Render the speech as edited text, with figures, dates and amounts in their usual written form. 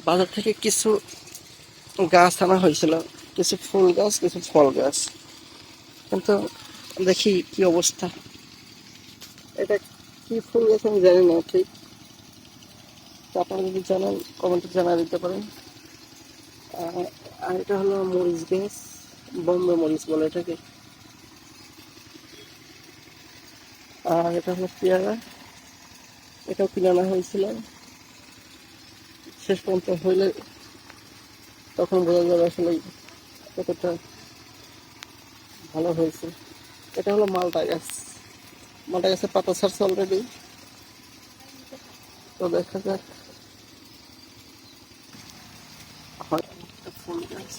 বাজার থেকে কিছু গাছ আনা হয়েছিল, কিছু ফুল গাছ কিছু ফল গাছ, কিন্তু দেখি কি অবস্থা। এটা কি ফুল গাছ আমি জানি না ঠিক, তো আপনারা যদি জানেন কমেন্টে জানা দিতে পারেন। আর এটা হলো মরিচ গাছ, বোম্বে মরিচ বলে এটাকে। আর এটা হলো পেয়ারা, এটাও কিনে আনা হয়েছিল। শেষ পর্যন্ত হইলে তখন বোঝা যাবে আসলে কতটা ভালো হয়েছে। এটা হলো মালটা গাছ, মালটা গাছের পাতা ছাড়ছে অলরেডি, তো দেখা যাক হয় একটা ফুল গাছ।